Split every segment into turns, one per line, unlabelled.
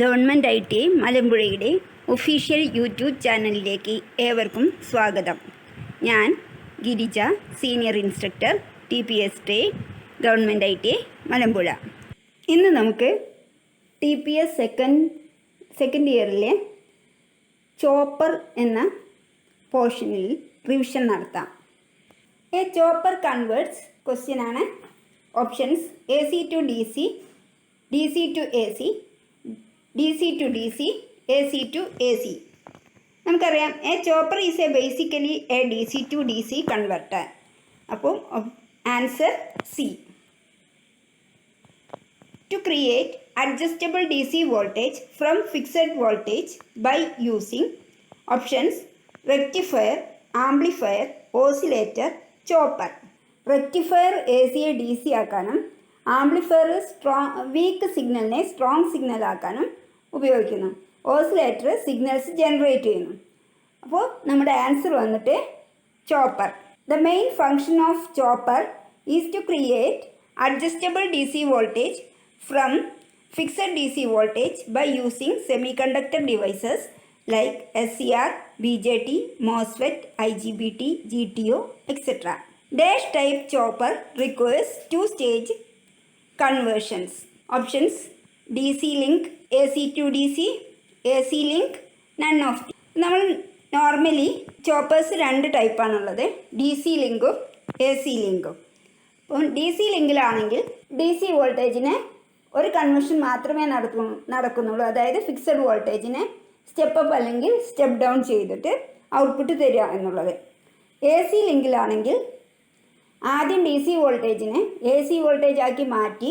Government I T മലമ്പുഴയുടെ official YouTube ചാനലിലേക്ക് ഏവർക്കും സ്വാഗതം. ഞാൻ Girija, senior instructor TPS government I T Malampuzha. ഇന്ന് നമുക്ക് TPS സെക്കൻഡ് ഇയറിലെ ചോപ്പർ എന്ന പോർഷനിൽ റിവിഷൻ നടത്താം. എ ചോപ്പർ കൺവേർട്സ് ക്വസ്റ്റ്യൻ ആണ്. Options AC to DC, DC to AC, DC to DC, AC to AC. നമുക്കറിയാം A chopper is A basically A DC to DC converter. അപ്പോൾ answer C. To create adjustable DC voltage from fixed voltage by using options rectifier, amplifier, oscillator, chopper. Rectifier AC DC ആക്കാനും amplifier week സിഗ്നലിനെ strong signal ആക്കാനും ഉപയോഗിക്കുന്നു. Oscillator signals generate ചെയ്യുന്നു. അപ്പോൾ നമ്മുടെ answer വന്നിട്ട് chopper. The main function of chopper is to create adjustable DC voltage from fixed DC voltage by using semiconductor devices like SCR, BJT, MOSFET, IGBT, GTO, etc. Dash type chopper requires two-stage conversions. Options DC link, AC to DC, AC link, none of them. നമ്മൾ normally choppers രണ്ട് ടൈപ്പാണുള്ളത്, DC ലിങ്കും AC ലിങ്കും. അപ്പോൾ DC ലിങ്കിലാണെങ്കിൽ DC വോൾട്ടേജിന് ഒരു conversion മാത്രമേ നടക്കുന്നുള്ളൂ. അതായത് fixed വോൾട്ടേജിനെ സ്റ്റെപ്പ് അപ്പ് അല്ലെങ്കിൽ സ്റ്റെപ്പ് ഡൗൺ ചെയ്തിട്ട് ഔട്ട്പുട്ട് തരിക എന്നുള്ളത്. AC ലിങ്കിലാണെങ്കിൽ ആദ്യം DC വോൾട്ടേജിനെ AC വോൾട്ടേജ് ആക്കി മാറ്റി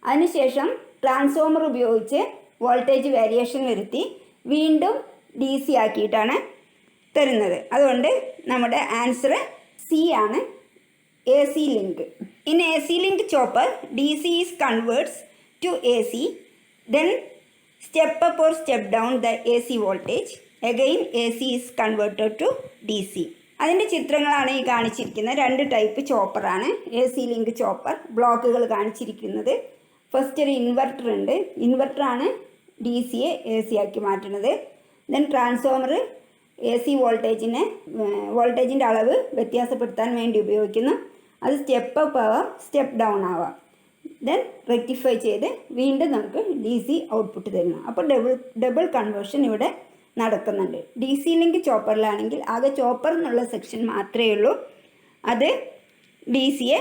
അതിനുശേഷം ട്രാൻസ്ഫോമർ ഉപയോഗിച്ച് വോൾട്ടേജ് വേരിയേഷൻ വരുത്തി വീണ്ടും DC ആക്കിയിട്ടാണ് തരുന്നത്. അതുകൊണ്ട് നമ്മുടെ ആൻസർ C ആണ്, AC link. In AC link chopper DC is converts to AC, then step up or step down the AC voltage. Again AC is converted to DC. അതിൻ്റെ ചിത്രങ്ങളാണ് ഈ കാണിച്ചിരിക്കുന്നത്. രണ്ട് ടൈപ്പ് ചോപ്പറാണ് AC ലിങ്ക് ചോപ്പർ. ബ്ലോക്കുകൾ കാണിച്ചിരിക്കുന്നത്. First ഒരു inverter ഉണ്ട്. ഇൻവെർട്ടറാണ് DCയെ AC ആക്കി മാറ്റുന്നത്. ദെൻ ട്രാൻസ്ഫോമർ AC വോൾട്ടേജിൻ്റെ അളവ് വ്യത്യാസപ്പെടുത്താൻ വേണ്ടി ഉപയോഗിക്കുന്നു. അത് സ്റ്റെപ്പ് അപ്പ് ആവാം, സ്റ്റെപ്പ് ഡൗൺ ആവാം. ദെൻ റെക്ടിഫൈ ചെയ്ത് വീണ്ടും നമുക്ക് DC ഔട്ട്പുട്ട് തരുന്നു. അപ്പോൾ ഡബിൾ കൺവേർഷൻ ഇവിടെ നടക്കുന്നുണ്ട്. DC ലിങ്ക് ചോപ്പറിലാണെങ്കിൽ ആകെ ചോപ്പർ എന്നുള്ള സെക്ഷൻ മാത്രമേ ഉള്ളൂ. അത് DCയെ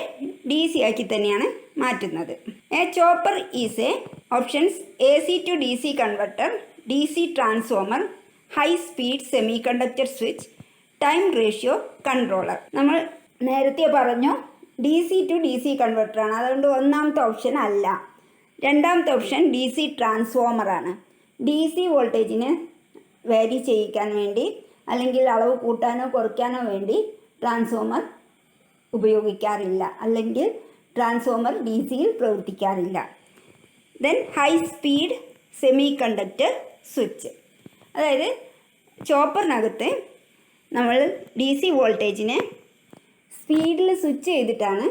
DC ആക്കി തന്നെയാണ് മാറ്റുന്നത്. A chopper is A options AC to DC converter, DC transformer, high speed semiconductor switch, time ratio controller. നമ്മൾ നേരത്തെ പറഞ്ഞു DC to DC കൺവെർട്ടറാണ്. അതുകൊണ്ട് ഒന്നാമത്തെ ഓപ്ഷൻ അല്ല. രണ്ടാമത്തെ ഓപ്ഷൻ DC ട്രാൻസ്ഫോമറാണ്. DC വോൾട്ടേജിനെ വേരി ചെയ്യിക്കാൻ വേണ്ടി അല്ലെങ്കിൽ അളവ് കൂട്ടാനോ കുറയ്ക്കാനോ വേണ്ടി ട്രാൻസ്ഫോമർ ഉപയോഗിക്കാറില്ല, അല്ലെങ്കിൽ ട്രാൻസ്ഫോമർ DCയിൽ പ്രവർത്തിക്കാറില്ല. Then high speed semiconductor switch, അതായത് ചോപ്പറിനകത്ത് നമ്മൾ DC വോൾട്ടേജിനെ സ്പീഡിൽ സ്വിച്ച് ചെയ്തിട്ടാണ്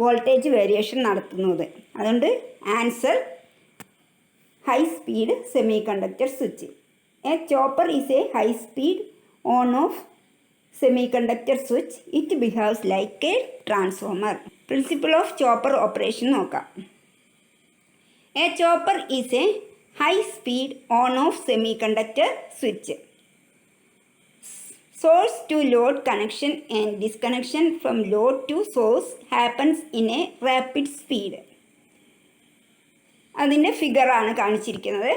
വോൾട്ടേജ് വേരിയേഷൻ നടത്തുന്നത്. അതുകൊണ്ട് answer high speed semiconductor switch. A chopper is a high speed on off semiconductor switch. It behaves like a transformer. Principle of chopper operation നോക്കാം. A chopper is a high speed on off semiconductor switch. Source to load connection and disconnection from load to source happens in a rapid speed. അതിൻ്റെ ഫിഗറാണ് കാണിച്ചിരിക്കുന്നത്.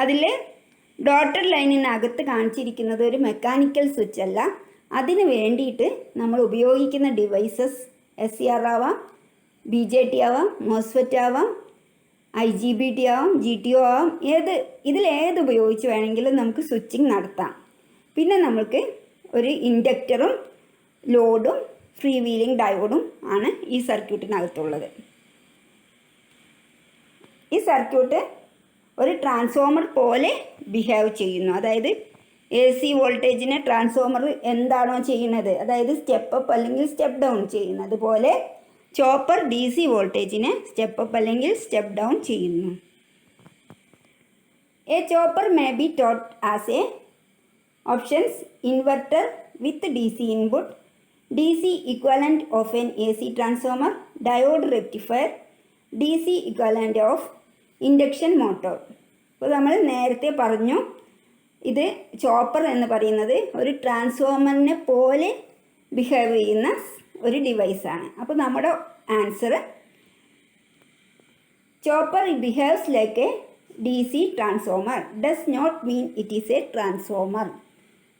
അതിൽ dotted ലൈനിനകത്ത് കാണിച്ചിരിക്കുന്നത് ഒരു mechanical switch അല്ല. അതിന് വേണ്ടിയിട്ട് നമ്മൾ ഉപയോഗിക്കുന്ന ഡിവൈസസ് SCR ആവാം, BJT ആവാം, MOSFET ആവാം, IGBT ആവാം, GTO ആവാം. ഇതിലേത് ഉപയോഗിച്ച് വേണമെങ്കിലും നമുക്ക് സ്വിച്ചിങ് നടത്താം. പിന്നെ നമുക്ക് ഒരു ഇൻഡക്ടറും ലോഡും ഫ്രീ വീലിംഗ് ഡയോഡും ആണ് ഈ സർക്യൂട്ടിനകത്തുള്ളത്. ഈ സർക്യൂട്ട് ഒരു ട്രാൻസ്ഫോമർ പോലെ ബിഹേവ് ചെയ്യുന്നു. അതായത് AC വോൾട്ടേജിനെ ട്രാൻസ്ഫോമർ എന്താണോ ചെയ്യുന്നത്, അതായത് സ്റ്റെപ്പ് അപ്പ് അല്ലെങ്കിൽ സ്റ്റെപ്പ് ഡൗൺ ചെയ്യുന്നത് പോലെ ചോപ്പർ DC വോൾട്ടേജിനെ സ്റ്റെപ്പ് അപ്പ് അല്ലെങ്കിൽ സ്റ്റെപ്പ് ഡൗൺ ചെയ്യുന്നു. A chopper may be taught as a options inverter with DC input, DC equivalent of an AC transformer, diode rectifier, DC equivalent of induction motor. അപ്പോൾ നമ്മൾ നേരത്തെ പറഞ്ഞു ഇത് chopper എന്ന് പറയുന്നത് ഒരു ട്രാൻസ്ഫോമറിനെ പോലെ ബിഹേവ് ചെയ്യുന്ന ഒരു ഡിവൈസാണ്. അപ്പോൾ നമ്മുടെ answer chopper behaves like a DC transformer does not mean it is a transformer.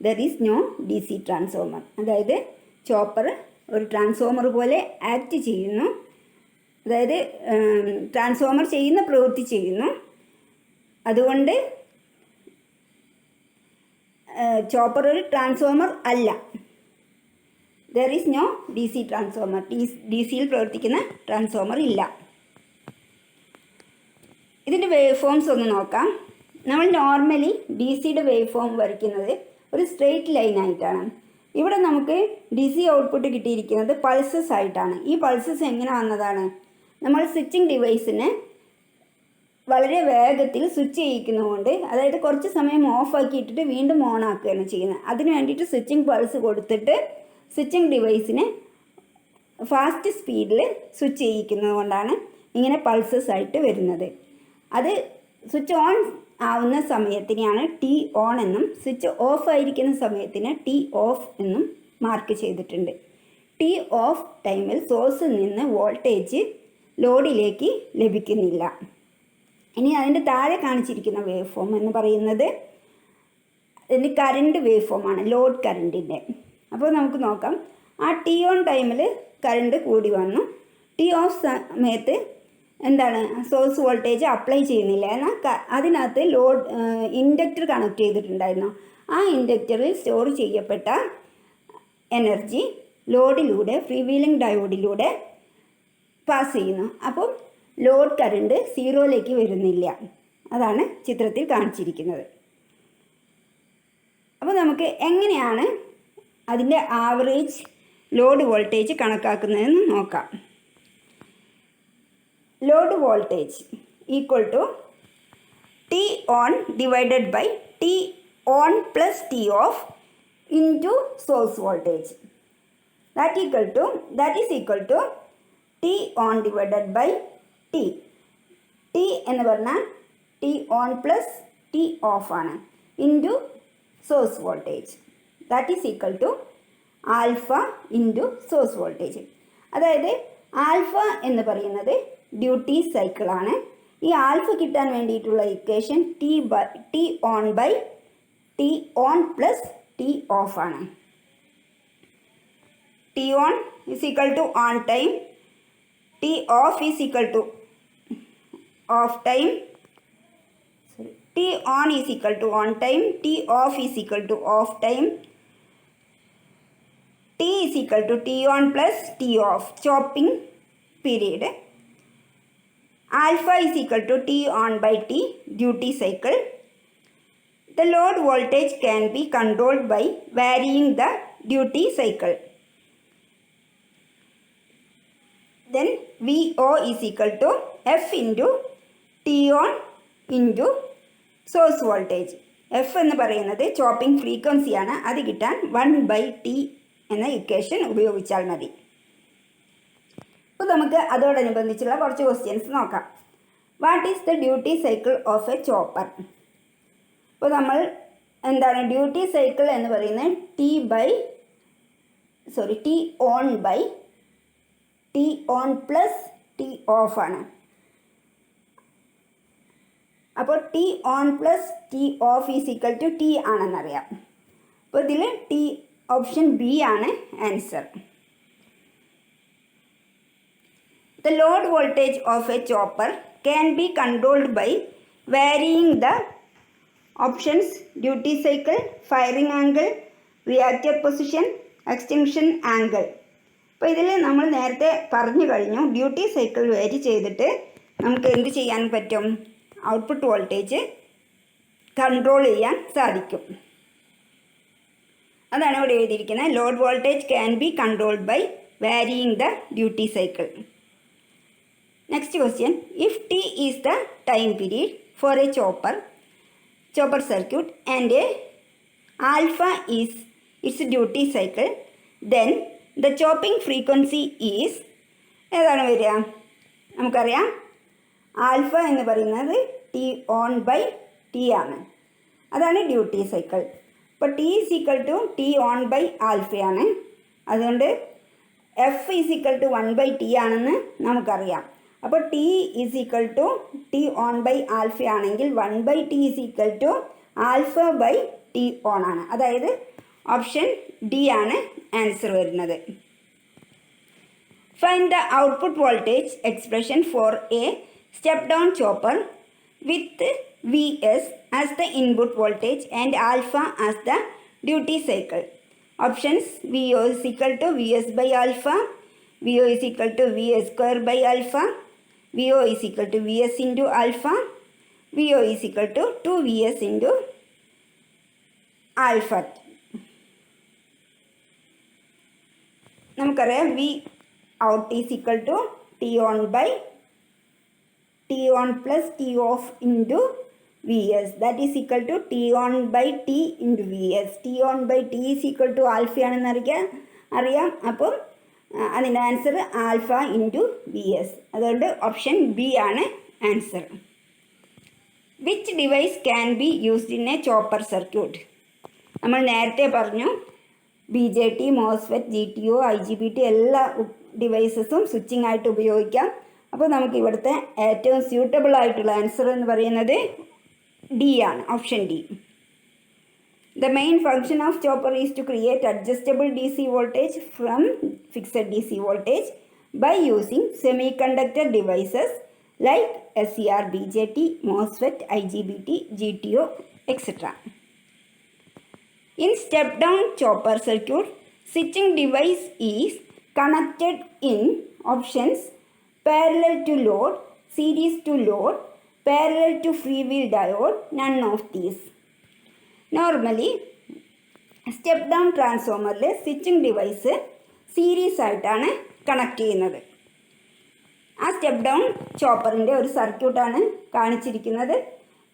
There is no DC transformer. അതായത് ചോപ്പർ ഒരു ട്രാൻസ്ഫോമർ പോലെ ആക്ട് ചെയ്യുന്നു, അതായത് ട്രാൻസ്ഫോമർ ചെയ്യുന്ന പ്രവൃത്തി ചെയ്യുന്നു. അതുകൊണ്ട് ചോപ്പർ ഒരു ട്രാൻസ്ഫോമർ അല്ല. There is no DC transformer. DCയിൽ പ്രവർത്തിക്കുന്ന ട്രാൻസ്ഫോമർ ഇല്ല. ഇതിൻ്റെ വേവ് ഫോംസ് ഒന്ന് നോക്കാം. നമ്മൾ നോർമലി DCയുടെ വേവ് ഫോം വരയ്ക്കുന്നത് ഒരു സ്ട്രെയിറ്റ് ലൈനായിട്ടാണ്. ഇവിടെ നമുക്ക് DC ഔട്ട്പുട്ട് കിട്ടിയിരിക്കുന്നത് പൾസസ് ആയിട്ടാണ്. ഈ പൾസസ് എങ്ങനെ വന്നതാണ്? നമ്മൾ സ്വിച്ചിങ് ഡിവൈസിനെ വളരെ വേഗത്തിൽ സ്വിച്ച് ചെയ്യിക്കുന്നതുകൊണ്ട്, അതായത് കുറച്ച് സമയം ഓഫ് ആക്കിയിട്ടിട്ട് വീണ്ടും ഓൺ ആക്കുകയാണ് ചെയ്യുന്നത്. അതിന് വേണ്ടിയിട്ട് സ്വിച്ചിങ് പൾസ് കൊടുത്തിട്ട് സ്വിച്ചിങ് ഡിവൈസിനെ ഫാസ്റ്റ് സ്പീഡിൽ സ്വിച്ച് ചെയ്യിക്കുന്നത് കൊണ്ടാണ് ഇങ്ങനെ പൾസസ് ആയിട്ട് വരുന്നത്. അത് സ്വിച്ച് ഓൺ ആവുന്ന സമയത്തിനെയാണ് ടി ഓൺ എന്നും സ്വിച്ച് ഓഫ് ആയിരിക്കുന്ന സമയത്തിന് ടി ഓഫ് എന്നും മാർക്ക് ചെയ്തിട്ടുണ്ട്. ടി ഓഫ് ടൈമിൽ സോഴ്സിൽ നിന്ന് വോൾട്ടേജ് ലോഡിലേക്ക് ലഭിക്കുന്നില്ല. ഇനി അതിൻ്റെ താഴെ കാണിച്ചിരിക്കുന്ന വേവ് ഫോം എന്ന് പറയുന്നത് ഇതിൻ്റെ കറണ്ട് വേവ് ഫോമാണ്, ലോഡ് കറണ്ടിൻ്റെ. അപ്പോൾ നമുക്ക് നോക്കാം. ആ ടി ഓൺ ടൈമിൽ കറണ്ട് കൂടി വന്നു. ടി ഓഫ് സമയത്ത് എന്താണ്, സോഴ്സ് വോൾട്ടേജ് അപ്ലൈ ചെയ്യുന്നില്ല. എന്നാൽ അതിനകത്ത് ലോഡ് ഇൻഡക്ടർ കണക്ട് ചെയ്തിട്ടുണ്ടായിരുന്നു. ആ ഇൻഡക്ടറിൽ സ്റ്റോർ ചെയ്യപ്പെട്ട എനർജി ലോഡിലൂടെ ഫ്രീ വീലിംഗ് ഡയോഡിലൂടെ പാസ് ചെയ്യുന്നു. അപ്പോൾ ലോഡ് കറണ്ട് സീറോയിലേക്ക് വരുന്നില്ല. അതാണ് ചിത്രത്തിൽ കാണിച്ചിരിക്കുന്നത്. അപ്പോൾ നമുക്ക് എങ്ങനെയാണ് അതിൻ്റെ ആവറേജ് ലോഡ് വോൾട്ടേജ് കണക്കാക്കുന്നതെന്ന് നോക്കാം. Load voltage equal to T on divided by T on plus T off into source voltage. That is equal to T on divided by T. T എന്ന് പറഞ്ഞാൽ T on plus T off ആണ്, into source voltage. That is equal to alpha into source voltage. അതായത് alpha എന്ന് പറയുന്നത് duty സൈക്കിളാണ്. ഈ alpha കിട്ടാൻ വേണ്ടിയിട്ടുള്ള equation T on by T on plus T off ആണ്. T on is equal to on time, T off is equal to off time. T on is equal to on time, T off is equal to off time, T is equal to T on plus T off chopping period. Alpha is equal to T on by T duty cycle. The load voltage can be controlled by varying the duty cycle. Then VO is equal to F into T on into source voltage. F എന്ന് പറയുന്നത് chopping ഫ്രീക്വൻസിയാണ്. അത് കിട്ടാൻ 1/T എന്ന equation ഉപയോഗിച്ചാൽ മതി. അപ്പോൾ നമുക്ക് അതോടനുബന്ധിച്ചുള്ള കുറച്ച് ക്വസ്റ്റ്യൻസ് നോക്കാം. What is the duty cycle of a chopper? അപ്പോൾ നമ്മൾ എന്താണ് ഡ്യൂട്ടി സൈക്കിൾ എന്ന് പറയുന്നത് T on by T on plus T off ആണ്. അപ്പോൾ T on plus T off is equal to T ആണെന്നറിയാം. അപ്പോൾ ഇതിൽ ടി ഓപ്ഷൻ ബി ആണ് answer. The load voltage of a chopper can be controlled by varying the options duty cycle, firing angle, reactor position, extinction angle. അപ്പോൾ ഇതിൽ നമ്മൾ നേരത്തെ പറഞ്ഞു കഴിഞ്ഞു, ഡ്യൂട്ടി സൈക്കിൾ വേരി ചെയ്തിട്ട് നമുക്ക് എന്ത് ചെയ്യാൻ പറ്റും? ഔട്ട്പുട്ട് വോൾട്ടേജ് കൺട്രോൾ ചെയ്യാൻ സാധിക്കും. അതാണ് ഇവിടെ എഴുതിയിരിക്കുന്നത്. Load voltage can be controlled by varying the duty cycle. Next question, if T is the time period for a chopper, chopper circuit and alpha is its duty cycle, then the chopping frequency is ഏതാണ് വരിക? നമുക്കറിയാം alpha എന്ന് പറയുന്നത് T on by T ആണ്. അതാണ് duty cycle. അപ്പോൾ T is equal to T on by ആൽഫയാണ്. അതുകൊണ്ട് F is equal to 1/t ആണെന്ന് നമുക്കറിയാം. അപ്പോൾ T is equal to T on by alpha ആണെങ്കിൽ 1/t is equal to alpha by T on ആണ്. അതായത് ഓപ്ഷൻ ഡി ആണ് ആൻസർ വരുന്നത്. Find the output voltage expression for a step-down chopper with Vs as the input voltage and alpha as the duty cycle. Options: Vo is equal to Vs by alpha, Vo is equal to Vs square by alpha, Vo is equal to Vs into alpha, Vo is equal to 2Vs into alpha. നമുക്കറിയാം V out is equal to T on by T on plus T off into Vs. That is equal to T on by T into Vs. T on by T is equal to alpha ആണെന്ന് അറിയാം. അപ്പം അതിൻ്റെ answer alpha into Vs. അതുകൊണ്ട് option B ആണ് answer. Which device can be used in A chopper circuit? നമ്മൾ നേരത്തെ പറഞ്ഞു BJT, MOSFET, GTO, IGBT എല്ലാ ഡിവൈസസും സ്വിച്ചിങ് ആയിട്ട് ഉപയോഗിക്കാം. അപ്പോൾ നമുക്ക് ഇവിടുത്തെ ഏറ്റവും സ്യൂട്ടബിൾ ആയിട്ടുള്ള ആൻസർ എന്ന് പറയുന്നത് ഡി ആണ്, option D. The main function of chopper is to create adjustable DC voltage from fixed DC voltage by using semi conductor devices like SCR, BJT, MOSFET, IGBT, GTO, etc. In step-down chopper circuit, switching device is connected in options parallel to load, series to load, parallel to freewheel diode, none of these. Normally, step-down transformer switching device series ആയിട്ടാണ് connect ചെയ്യുന്നത്. ആ step down ചോപ്പറിൻ്റെ ഒരു സർക്യൂട്ടാണ് കാണിച്ചിരിക്കുന്നത്.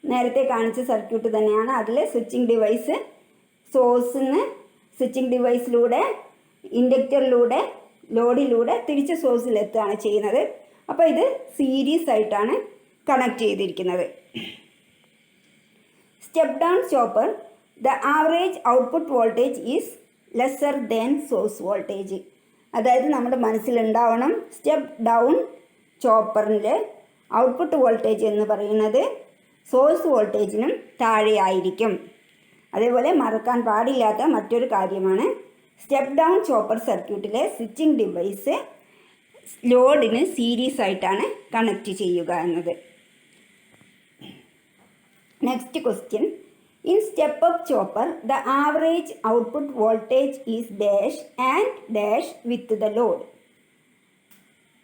നേരത്തെ കാണിച്ച circuit തന്നെയാണ്. അതിൽ സ്വിച്ചിങ് ഡിവൈസ് സോഴ്സിന്ന് സ്വിച്ചിങ് ഡിവൈസിലൂടെ ഇൻഡക്ടറിലൂടെ ലോഡിലൂടെ തിരിച്ച് സോഴ്സിലെത്തുകയാണ് ചെയ്യുന്നത്. അപ്പോൾ ഇത് സീരീസ് ആയിട്ടാണ് കണക്ട് ചെയ്തിരിക്കുന്നത്. Step down chopper, the average output voltage is lesser than source voltage. അതായത് നമ്മുടെ മനസ്സിലുണ്ടാവണം സ്റ്റെപ്പ് ഡൗൺ ചോപ്പറിൻ്റെ ഔട്ട്പുട്ട് വോൾട്ടേജ് എന്ന് പറയുന്നത് സോഴ്സ് വോൾട്ടേജിനും താഴെയായിരിക്കും. അതേപോലെ മറക്കാൻ പാടില്ലാത്ത മറ്റൊരു കാര്യമാണ് സ്റ്റെപ്പ് ഡൗൺ ചോപ്പർ സർക്യൂട്ടിലെ സ്വിച്ചിങ് ഡിവൈസ് ലോഡിന് സീരീസ് ആയിട്ടാണ് കണക്ട് ചെയ്യുക എന്നത്. Next question, in step up chopper the average output voltage is dash and dash with the load.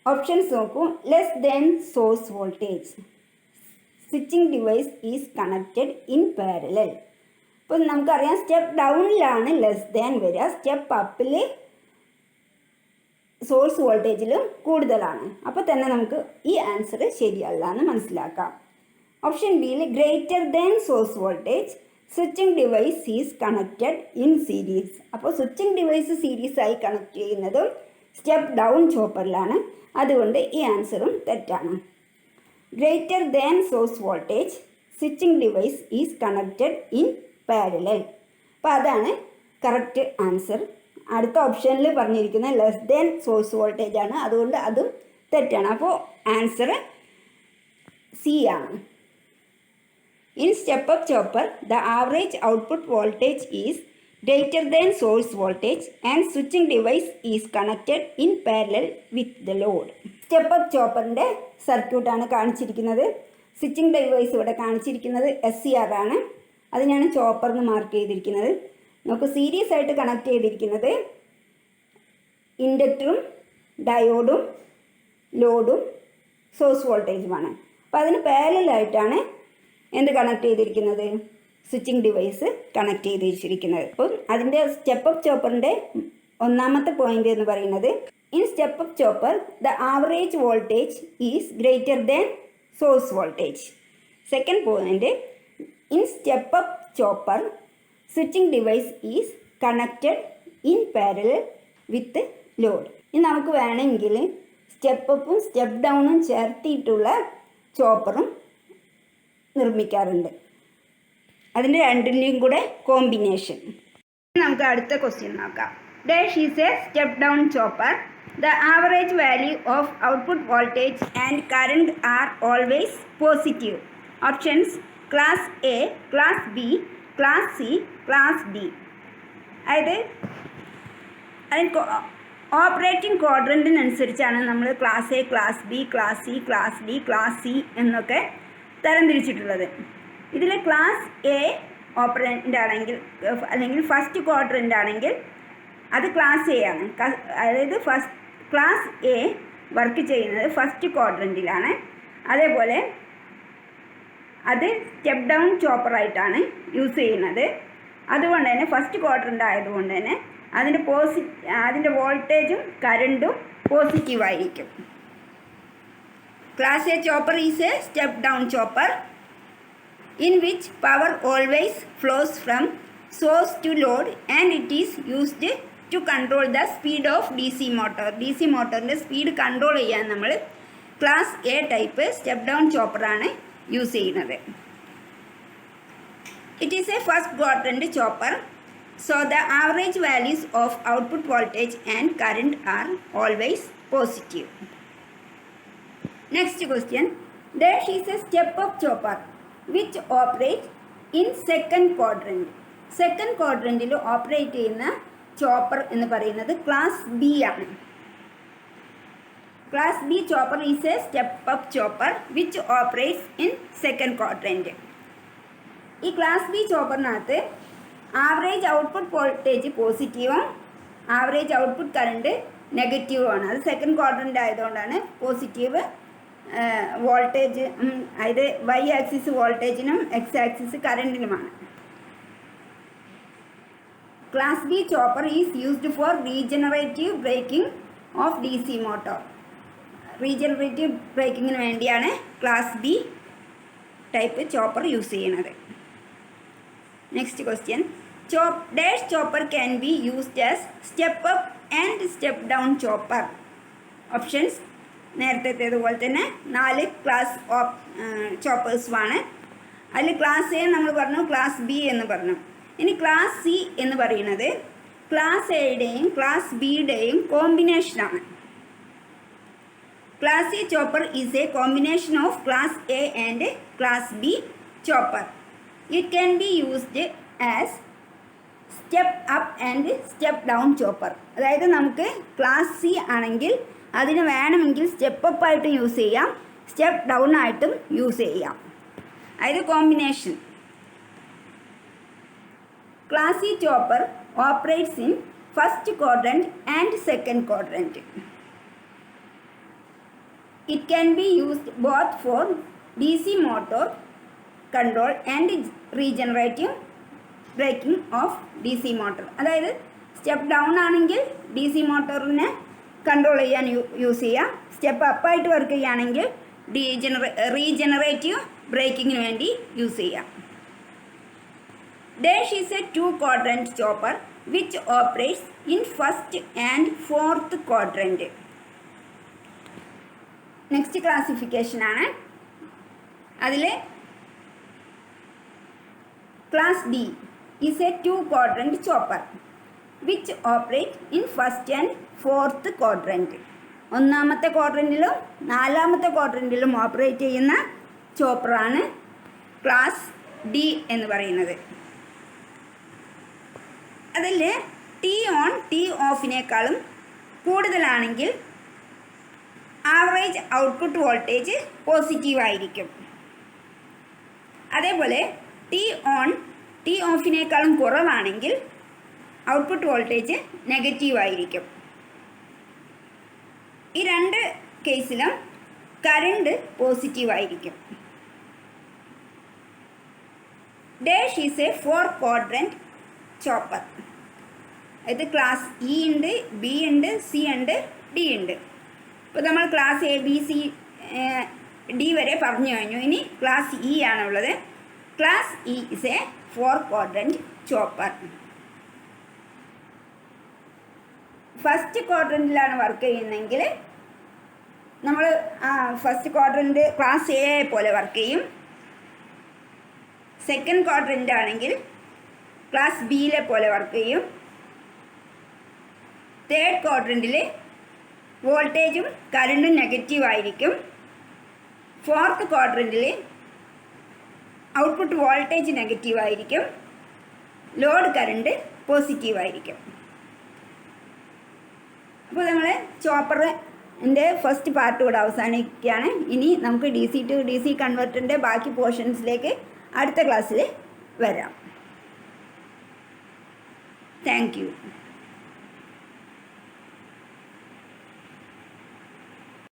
Options നോക്കൂ. Less than source voltage, switching device is connected in parallel. ഇപ്പോൾ നമുക്കറിയാം step ഡൗണിലാണ് less than വരിക, step അപ്പിൽ source വോൾട്ടേജിൽ കൂടുതലാണ്. അപ്പോൾ തന്നെ നമുക്ക് ഈ ആൻസർ ശരിയല്ല എന്ന് മനസ്സിലാക്കാം. ഓപ്ഷൻ ബിയിൽ greater than source voltage, switching device is connected in series. അപ്പോൾ സ്വിച്ചിങ് ഡിവൈസ് സീരീസ് ആയി കണക്ട് ചെയ്യുന്നതും സ്റ്റെപ്പ് ഡൗൺ ചോപ്പറിലാണ്. അതുകൊണ്ട് ഈ ആൻസറും തെറ്റാണ്. Greater than source voltage, switching device is connected in parallel. അപ്പോൾ അതാണ് കറക്റ്റ് ആൻസർ. അടുത്ത ഓപ്ഷനിൽ പറഞ്ഞിരിക്കുന്നത് ലെസ് ദാൻ സോഴ്സ് വോൾട്ടേജ് ആണ്. അതുകൊണ്ട് അതും തെറ്റാണ്. അപ്പോൾ ആൻസർ സി ആണ്. In step up chopper the average output voltage is greater than source voltage and switching device is connected in parallel with the load. Step up ചോപ്പറിൻ്റെ സർക്യൂട്ടാണ് കാണിച്ചിരിക്കുന്നത്. Switching device ഇവിടെ കാണിച്ചിരിക്കുന്നത് SCR ആണ്. അതിനാണ് ചോപ്പർ എന്ന് mark ചെയ്തിരിക്കുന്നത്. നമുക്ക് സീരീസ് ആയിട്ട് കണക്ട് ചെയ്തിരിക്കുന്നത് ഇൻഡക്ടറും ഡയോഡും ലോഡും സോഴ്സ് വോൾട്ടേജുമാണ്. അപ്പോൾ അതിന് പാരലലായിട്ടാണ് എന്ത് കണക്ട് ചെയ്തിരിക്കുന്നത്, സ്വിച്ചിങ് ഡിവൈസ് കണക്ട് ചെയ്തിരിക്കുന്നത്. അപ്പം അതിൻ്റെ സ്റ്റെപ്പ് അപ്പ് ചോപ്പറിൻ്റെ ഒന്നാമത്തെ പോയിന്റ് എന്ന് പറയുന്നത് in step up chopper the average voltage is greater than source voltage. Second point In step-up chopper, switching device is connected in parallel with load. ഇനി നമുക്ക് വേണമെങ്കിൽ step അപ്പും step ഡൗണും ചേർത്തിട്ടുള്ള ചോപ്പറും നിർമ്മിക്കാറുണ്ട്. അതിൻ്റെ രണ്ടിൻ്റെയും കൂടെ കോമ്പിനേഷൻ. നമുക്ക് അടുത്ത ക്വസ്റ്റ്യൻ നോക്കാം. Dash is a step down chopper. The average value of output voltage and current are always positive. Options: Class A, Class B, Class C, Class D. അതായത് അതിന് ഓപ്പറേറ്റിംഗ് ക്വാഡ്രൻറ്റിനനുസരിച്ചാണ് നമ്മൾ class A, class B, class C, class D, class C എന്നൊക്കെ തരംതിരിച്ചിട്ടുള്ളത്. ഇതിൽ class A ഓപ്പറേൻ്റ് ആണെങ്കിൽ അല്ലെങ്കിൽ first quadrant ആണെങ്കിൽ അത് class A ആണ്. അതായത് ക്ലാസ് എ വർക്ക് ചെയ്യുന്നത് ഫസ്റ്റ് ക്വാഡ്രൻറ്റിലാണ്. അതേപോലെ അത് സ്റ്റെപ്പ് ഡൗൺ ചോപ്പറായിട്ടാണ് യൂസ് ചെയ്യുന്നത്. അതുകൊണ്ട് തന്നെ ഫസ്റ്റ് ക്വാഡ്രൻ്റ് ആയതുകൊണ്ട് തന്നെ അതിൻ്റെ വോൾട്ടേജും കറണ്ടും പോസിറ്റീവായിരിക്കും. Class A chopper is a step down chopper in which power always flows from source to load and it is used to control the speed of DC motor. DC മോട്ടറിൻ്റെ speed control ചെയ്യാൻ നമ്മൾ class A type step down ചോപ്പറാണ് use ചെയ്യുന്നത്. It is a first quadrant chopper, so the average values of output voltage and current are always positive. Next question. Dash is a step up chopper which operates in second quadrant. Second ക്വാഡ്രൻറ്റിൽ operate ചെയ്യുന്ന chopper എന്ന് പറയുന്നത് class B ആണ്. Class B chopper is a step up chopper which operates in second quadrant. ഈ class B ചോപ്പറിനകത്ത് average output voltage പോസിറ്റീവും average output current നെഗറ്റീവുമാണ്. അത് സെക്കൻഡ് ക്വാഡ്രൻ്റ് ആയതുകൊണ്ടാണ് പോസിറ്റീവ് വോൾട്ടേജ്. അതായത് വൈ ആക്സിസ് വോൾട്ടേജിനും എക്സ് ആക്സിസ് കറണ്ടിനുമാണ്. Class B chopper is used for regenerative braking of D C motor. Regenerative ബ്രേക്കിങ്ങിന് വേണ്ടിയാണ് class B type chopper use ചെയ്യുന്നത്. Next question. Dash chopper can be used as step up and step down chopper. Options നേരത്തേതുപോലെ തന്നെ 4 class ചോപ്പേഴ്സുമാണ്. അതിൽ class A നമ്മൾ പറഞ്ഞു, class B എന്ന് പറഞ്ഞു. ഇനി ക്ലാസ് സി എന്ന് പറയുന്നത് ക്ലാസ് എയുടെയും ക്ലാസ് ബിയുടെയും കോമ്പിനേഷനാണ്. Class A chopper is A combination of class A and class B chopper. It can be used as step up and step down chopper. അതായത് നമുക്ക് ക്ലാസ് സി ആണെങ്കിൽ അതിന് വേണമെങ്കിൽ സ്റ്റെപ്പ് അപ്പ് ആയിട്ടും യൂസ് ചെയ്യാം, step down ആയിട്ടും use ചെയ്യാം. അതായത് combination. Class C chopper operates in first quadrant and second quadrant. It can be used both for D C motor control and regenerative braking of D C motor. അതായത് step down ആണെങ്കിൽ D C മോട്ടോറിനെ control ചെയ്യാൻ use ചെയ്യാം. Step അപ്പായിട്ട് work ചെയ്യുകയാണെങ്കിൽ regenerative ബ്രേക്കിങ്ങിന് വേണ്ടി use ചെയ്യാം. Dash is a 2 quadrant chopper which operates in first and fourth quadrant. Next ക്ലാസിഫിക്കേഷനാണ്. അതിൽ class D is a 2 quadrant chopper which operate in first and fourth quadrant. ഒന്നാമത്തെ ക്വാഡ്രൻറ്റിലും നാലാമത്തെ ക്വാഡ്രൻറ്റിലും ഓപ്പറേറ്റ് ചെയ്യുന്ന ചോപ്പറാണ് ക്ലാസ് ഡി എന്ന് പറയുന്നത്. അതിൽ ടി ഓൺ ടി ഓഫിനേക്കാളും കൂടുതലാണെങ്കിൽ ആവറേജ് ഔട്ട്പുട്ട് വോൾട്ടേജ് പോസിറ്റീവായിരിക്കും. അതേപോലെ ടി ഓൺ ടി ഓഫിനേക്കാളും കുറവാണെങ്കിൽ ഔട്ട്പുട്ട് വോൾട്ടേജ് നെഗറ്റീവായിരിക്കും. ഈ രണ്ട് കേസിലും കറണ്ട് പോസിറ്റീവായിരിക്കും. Dash is a 4 quadrant chopper. ഇത് ക്ലാസ് ഇ ഉണ്ട്, ബി ഉണ്ട്, സി ഉണ്ട്, ഡി ഉണ്ട്. ഇപ്പോൾ നമ്മൾ class A B C D വരെ പറഞ്ഞു കഴിഞ്ഞു. ഇനി ക്ലാസ് ഇ ആണുള്ളത്. Class E is a 4 quadrant chopper. First ക്വാഡ്രൻറ്റിലാണ് വർക്ക് ചെയ്യുന്നതെങ്കിൽ നമ്മൾ ഫസ്റ്റ് ക്വാഡ്രൻറ്റ് ക്ലാസ് എ പോലെ വർക്ക് ചെയ്യും. സെക്കൻഡ് ക്വാഡ്രൻ്റ് ആണെങ്കിൽ ക്ലാസ് ബിയിലെ പോലെ വർക്ക് ചെയ്യും. തേർഡ് ക്വാഡ്രൻറ്റിൽ വോൾട്ടേജും കറണ്ടും നെഗറ്റീവ് ആയിരിക്കും. ഫോർത്ത് ക്വാഡ്രൻറ്റിൽ ഔട്ട്പുട്ട് വോൾട്ടേജ് നെഗറ്റീവ് ആയിരിക്കും. ലോഡ് കറണ്ട് പോസിറ്റീവ് ആയിരിക്കും. അപ്പോൾ നമ്മൾ ചോപ്പറിൻ്റെ ഫസ്റ്റ് പാർട്ട് ഇവിടെ അവസാനിക്കുകയാണ്. ഇനി നമുക്ക് DC to DC കൺവെർട്ടറിൻ്റെ ബാക്കി പോർഷൻസിലേക്ക് അടുത്ത ക്ലാസ്സിൽ വരാം. Thank you.